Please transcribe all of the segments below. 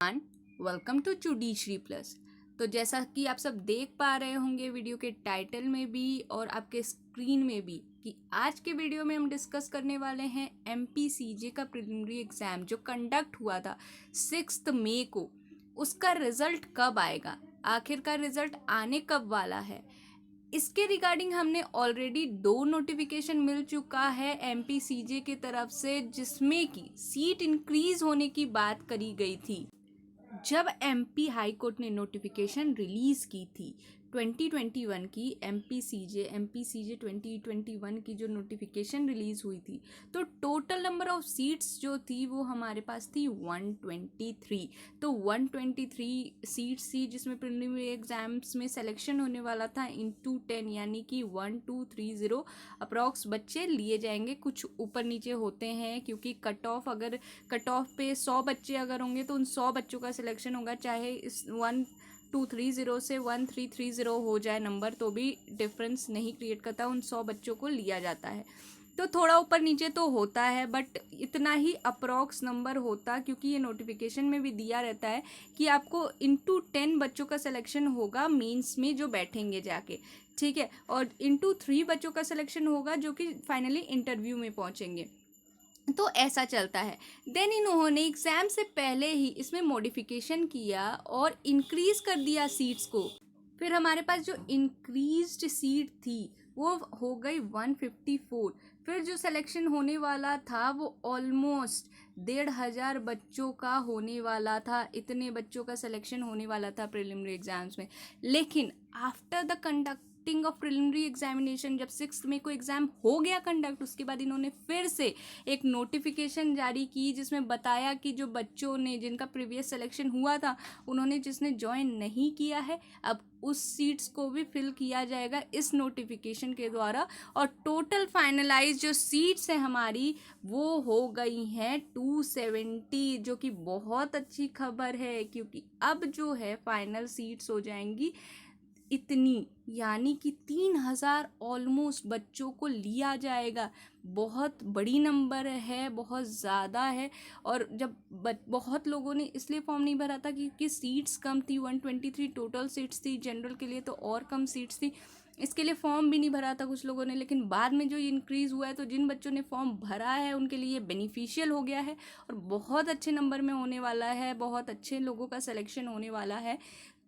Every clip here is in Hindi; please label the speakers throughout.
Speaker 1: And welcome to judiciary plus. तो जैसा कि आप सब देख पा रहे होंगे वीडियो के टाइटल में भी और आपके स्क्रीन में भी कि आज के वीडियो में हम डिस्कस करने वाले हैं एमपीसीजे का प्रिलिमिनरी एग्ज़ाम जो कंडक्ट हुआ था 6 मई को। उसका रिज़ल्ट कब आएगा, आखिरकार रिज़ल्ट आने कब वाला है, इसके रिगार्डिंग हमने ऑलरेडी 2 नोटिफिकेशन मिल चुका है एमपीसीजे की तरफ से, जिसमें कि सीट इंक्रीज होने की बात करी गई थी। जब एमपी हाई कोर्ट ने नोटिफिकेशन रिलीज़ की थी 2021 की एमपीसीजे 2021 की जो नोटिफिकेशन रिलीज़ हुई थी, तो टोटल नंबर ऑफ सीट्स जो थी वो हमारे पास थी 123। तो 123 सीट्स थी जिसमें प्रिलिमिनरी एग्जाम्स में सिलेक्शन होने वाला था इंटू 10, यानी कि 1230 अप्रॉक्स बच्चे लिए जाएंगे। कुछ ऊपर नीचे होते हैं क्योंकि कट ऑफ पे 100 बच्चे अगर होंगे तो उन 100 बच्चों का सिलेक्शन होगा, चाहे इस 1230 से 1330 हो जाए नंबर, तो भी डिफरेंस नहीं क्रिएट करता, उन 100 बच्चों को लिया जाता है। तो थोड़ा ऊपर नीचे तो होता है, बट इतना ही अप्रॉक्स नंबर होता, क्योंकि ये नोटिफिकेशन में भी दिया रहता है कि आपको इंटू 10 बच्चों का सिलेक्शन होगा मेंस में जो बैठेंगे जाके, ठीक है, और इंटू 3 बच्चों का सिलेक्शन होगा जो कि फाइनली इंटरव्यू में पहुंचेंगे। तो ऐसा चलता है। देन इन्होंने एग्ज़ाम से पहले ही इसमें मॉडिफिकेशन किया और इंक्रीज़ कर दिया सीट्स को। फिर हमारे पास जो इंक्रीज्ड सीट थी वो हो गई 154। फिर जो सिलेक्शन होने वाला था वो ऑलमोस्ट 1500 बच्चों का होने वाला था। इतने बच्चों का सिलेक्शन होने वाला था प्रिलिमिनरी एग्जाम्स में। लेकिन after the conducting of preliminary examination, जब 6 मई को एग्ज़ाम हो गया कंडक्ट, उसके बाद इन्होंने फिर से एक नोटिफिकेशन जारी की जिसमें बताया कि जो बच्चों ने जिनका प्रीवियस सिलेक्शन हुआ था, उन्होंने जिसने ज्वाइन नहीं किया है, अब उस सीट्स को भी फिल किया जाएगा इस नोटिफिकेशन के द्वारा। और टोटल फाइनलाइज जो सीट्स हैं हमारी वो हो गई हैं 270, जो कि बहुत अच्छी खबर है, क्योंकि अब जो है फाइनल सीट्स हो जाएंगी इतनी, यानी कि 3000 ऑलमोस्ट बच्चों को लिया जाएगा। बहुत बड़ी नंबर है, बहुत ज़्यादा है। और जब बहुत लोगों ने इसलिए फॉर्म नहीं भरा था क्योंकि सीट्स कम थी, 123 टोटल सीट्स थी, जनरल के लिए तो और कम सीट्स थी, इसके लिए फॉर्म भी नहीं भरा था कुछ लोगों ने। लेकिन बाद में जो इंक्रीज़ हुआ है तो जिन बच्चों ने फॉर्म भरा है उनके लिए बेनिफिशियल हो गया है और बहुत अच्छे नंबर में होने वाला है, बहुत अच्छे लोगों का सिलेक्शन होने वाला है।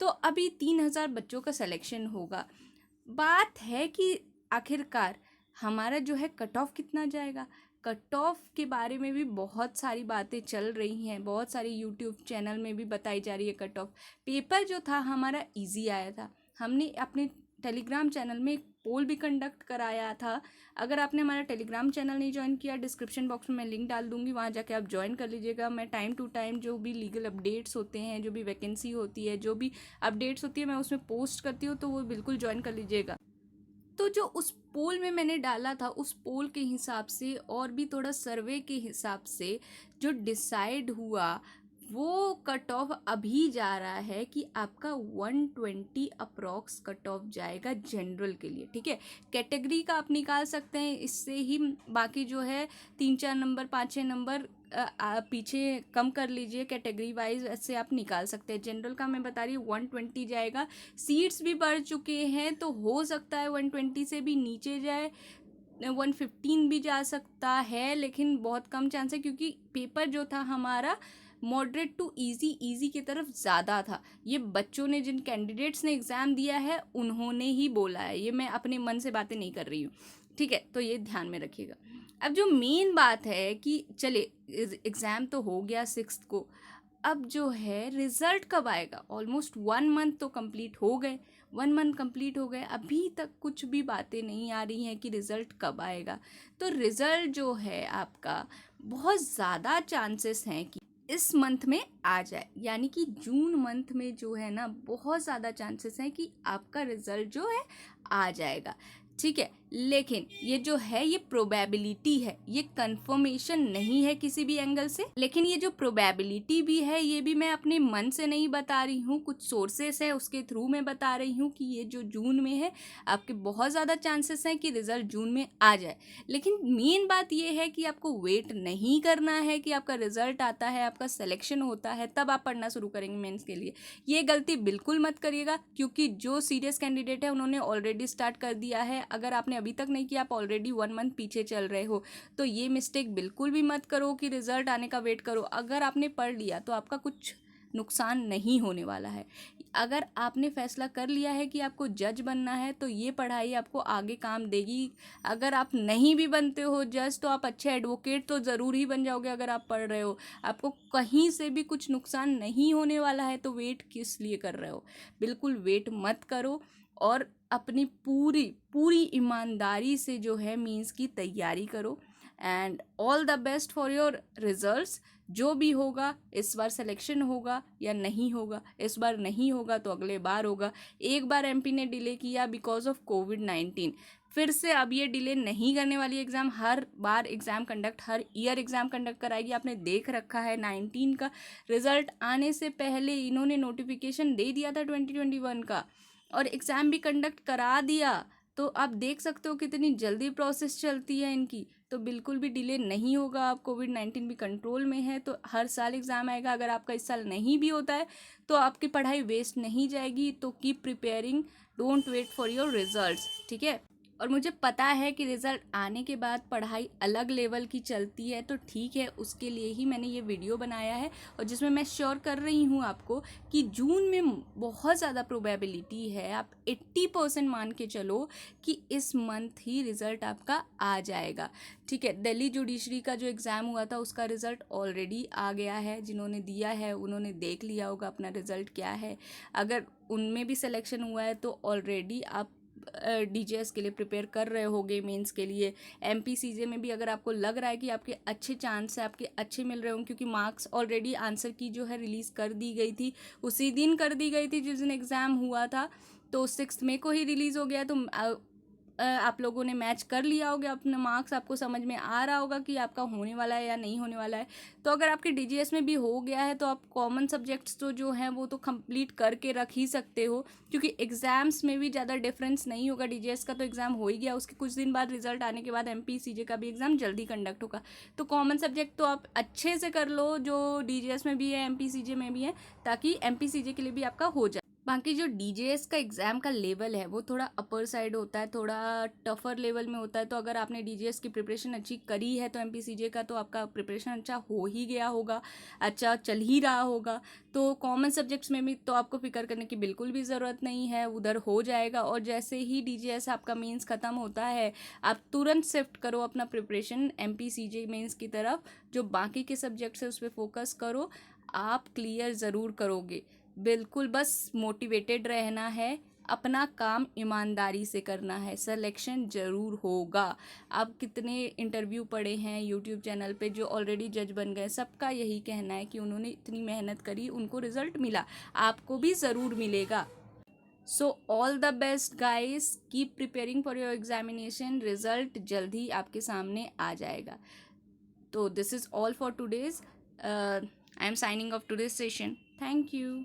Speaker 1: तो अभी 3000 बच्चों का सिलेक्शन होगा। बात है कि आखिरकार हमारा जो है कट ऑफ कितना जाएगा। कट ऑफ के बारे में भी बहुत सारी बातें चल रही हैं, बहुत सारी यूट्यूब चैनल में भी बताई जा रही है कट ऑफ। पेपर जो था हमारा इजी आया था। हमने अपने टेलीग्राम चैनल में एक पोल भी कंडक्ट कराया था। अगर आपने हमारा टेलीग्राम चैनल नहीं ज्वाइन किया, डिस्क्रिप्शन बॉक्स में मैं लिंक डाल दूंगी, वहाँ जाके आप ज्वाइन कर लीजिएगा। मैं टाइम टू टाइम जो भी लीगल अपडेट्स होते हैं, जो भी वैकेंसी होती है, जो भी अपडेट्स होती है, मैं उसमें पोस्ट करती हूँ, तो वो बिल्कुल ज्वाइन कर लीजिएगा। तो जो उस पोल में मैंने डाला था, उस पोल के हिसाब से और भी थोड़ा सर्वे के हिसाब से जो डिसाइड हुआ, वो कट ऑफ अभी जा रहा है कि आपका 120 अप्रॉक्स कट ऑफ जाएगा जनरल के लिए, ठीक है। कैटेगरी का आप निकाल सकते हैं, इससे ही बाकी जो है 3-4 नंबर 5-6 नंबर पीछे कम कर लीजिए, कैटेगरी वाइज ऐसे आप निकाल सकते हैं। जनरल का मैं बता रही हूँ 120 जाएगा। सीट्स भी बढ़ चुके हैं तो हो सकता है 120 से भी नीचे जाए, 115 भी जा सकता है, लेकिन बहुत कम चांस है क्योंकि पेपर जो था हमारा मॉडरेट टू इजी की तरफ ज़्यादा था। ये बच्चों ने, जिन कैंडिडेट्स ने एग्ज़ाम दिया है, उन्होंने ही बोला है, ये मैं अपने मन से बातें नहीं कर रही हूँ, ठीक है। तो ये ध्यान में रखिएगा। अब जो मेन बात है कि चले एग्ज़ाम तो हो गया 6 को, अब जो है रिज़ल्ट कब आएगा। ऑलमोस्ट 1 मंथ तो कंप्लीट हो गए, 1 मंथ कंप्लीट हो गए, अभी तक कुछ भी बातें नहीं आ रही हैं कि रिज़ल्ट कब आएगा। तो रिज़ल्ट जो है आपका, बहुत ज़्यादा चांसेस हैं कि इस मंथ में आ जाए, यानी कि जून मंथ में जो है ना, बहुत ज़्यादा चांसेस हैं कि आपका रिज़ल्ट जो है आ जाएगा, ठीक है। लेकिन ये जो है ये प्रोबेबिलिटी है, ये कंफर्मेशन नहीं है किसी भी एंगल से। लेकिन ये जो प्रोबेबिलिटी भी है ये भी मैं अपने मन से नहीं बता रही हूँ, कुछ सोर्सेस है उसके थ्रू मैं बता रही हूँ कि ये जो जून में है आपके बहुत ज़्यादा चांसेस हैं कि रिजल्ट जून में आ जाए। लेकिन मेन बात ये है कि आपको वेट नहीं करना है कि आपका रिजल्ट आता है, आपका सिलेक्शन होता है, तब आप पढ़ना शुरू करेंगे मेंस के लिए। ये गलती बिल्कुल मत करिएगा, क्योंकि जो सीरियस कैंडिडेट है उन्होंने ऑलरेडी स्टार्ट कर दिया है। अगर आपने अभी तक नहीं किया, आप ऑलरेडी 1 मंथ पीछे चल रहे हो, तो ये मिस्टेक बिल्कुल भी मत करो कि रिजल्ट आने का वेट करो। अगर आपने पढ़ लिया तो आपका कुछ नुकसान नहीं होने वाला है। अगर आपने फैसला कर लिया है कि आपको जज बनना है तो ये पढ़ाई आपको आगे काम देगी। अगर आप नहीं भी बनते हो जज, तो आप अच्छे एडवोकेट तो ज़रूर ही बन जाओगे अगर आप पढ़ रहे हो। आपको कहीं से भी कुछ नुकसान नहीं होने वाला है, तो वेट किस लिए कर रहे हो? बिल्कुल वेट मत करो और अपनी पूरी पूरी ईमानदारी से जो है मीन्स की तैयारी करो। And all the best for your results. जो भी होगा, इस बार सिलेक्शन होगा या नहीं होगा, इस बार नहीं होगा तो अगले बार होगा। एक बार एमपी ने डिले किया बिकॉज ऑफ कोविड-19, फिर से अब ये डिले नहीं करने वाली एग्ज़ाम। हर बार एग्ज़ाम कंडक्ट, हर ईयर एग्ज़ाम कंडक्ट कराएगी। आपने देख रखा है 19 का रिज़ल्ट आने से पहले इन्होंने नोटिफिकेशन दे दिया था 2021 का, और एग्ज़ाम भी कंडक्ट करा दिया। तो आप देख सकते हो कितनी जल्दी प्रोसेस चलती है इनकी। तो बिल्कुल भी डिले नहीं होगा। अब कोविड-19 भी कंट्रोल में है, तो हर साल एग्ज़ाम आएगा। अगर आपका इस साल नहीं भी होता है तो आपकी पढ़ाई वेस्ट नहीं जाएगी। तो keep preparing, don't wait for your results, ठीक है। और मुझे पता है कि रिज़ल्ट आने के बाद पढ़ाई अलग लेवल की चलती है, तो ठीक है, उसके लिए ही मैंने ये वीडियो बनाया है, और जिसमें मैं श्योर कर रही हूँ आपको कि जून में बहुत ज़्यादा प्रोबेबिलिटी है। आप 80% मान के चलो कि इस मंथ ही रिज़ल्ट आपका आ जाएगा, ठीक है। दिल्ली जुडिशरी का जो एग्ज़ाम हुआ था उसका रिज़ल्ट ऑलरेडी आ गया है। जिन्होंने दिया है उन्होंने देख लिया होगा अपना रिज़ल्ट क्या है। अगर उनमें भी सिलेक्शन हुआ है तो ऑलरेडी आप डीजीएस के लिए प्रिपेयर कर रहे होगे, मेंस के लिए। एमपीसीजे में भी अगर आपको लग रहा है कि आपके अच्छे चांस है, आपके अच्छे मिल रहे होंगे, क्योंकि मार्क्स ऑलरेडी आंसर की जो है रिलीज़ कर दी गई थी, उसी दिन कर दी गई थी जिस दिन एग्ज़ाम हुआ था। तो 6 मई को ही रिलीज़ हो गया। तो आप लोगों ने मैच कर लिया होगा अपने मार्क्स, आपको समझ में आ रहा होगा कि आपका होने वाला है या नहीं होने वाला है। तो अगर आपके डीजीएस में भी हो गया है तो आप कॉमन सब्जेक्ट्स तो जो हैं वो तो कंप्लीट करके रख ही सकते हो, क्योंकि एग्ज़ाम्स में भी ज़्यादा डिफरेंस नहीं होगा। डीजीएस का तो एग्ज़ाम हो ही गया, उसके कुछ दिन बाद रिजल्ट आने के बाद एमपीसीजे का भी एग्ज़ाम जल्दी कंडक्ट होगा। तो कॉमन सब्जेक्ट तो आप अच्छे से कर लो, जो डीजीएस में भी है एमपीसीजे में भी है, ताकि एमपीसीजे के लिए भी आपका हो जाए। बाकी जो डीजेएस का एग्ज़ाम का लेवल है वो थोड़ा अपर साइड होता है, थोड़ा टफ़र लेवल में होता है। तो अगर आपने डीजेएस की प्रिपरेशन अच्छी करी है तो एमपीसीजे का तो आपका प्रिपरेशन अच्छा हो ही गया होगा, अच्छा चल ही रहा होगा। तो कॉमन सब्जेक्ट्स में भी तो आपको फिक्र करने की बिल्कुल भी ज़रूरत नहीं है, उधर हो जाएगा। और जैसे ही डीजेएस आपका मेंस ख़त्म होता है, आप तुरंत शिफ्ट करो अपना प्रिपरेशन एमपीसीजे मेंस की तरफ। जो बाकी के सब्जेक्ट्स है उस पर फोकस करो, आप क्लियर ज़रूर करोगे। बिल्कुल बस मोटिवेटेड रहना है, अपना काम ईमानदारी से करना है, सिलेक्शन ज़रूर होगा। आप कितने इंटरव्यू पढ़े हैं यूट्यूब चैनल पे जो ऑलरेडी जज बन गए, सबका यही कहना है कि उन्होंने इतनी मेहनत करी, उनको रिज़ल्ट मिला, आपको भी ज़रूर मिलेगा। So all the best guys, keep preparing for your examination. Result जल्द ही आपके सामने आ जाएगा। तो this is all for today's. I am signing off today's session. Thank you.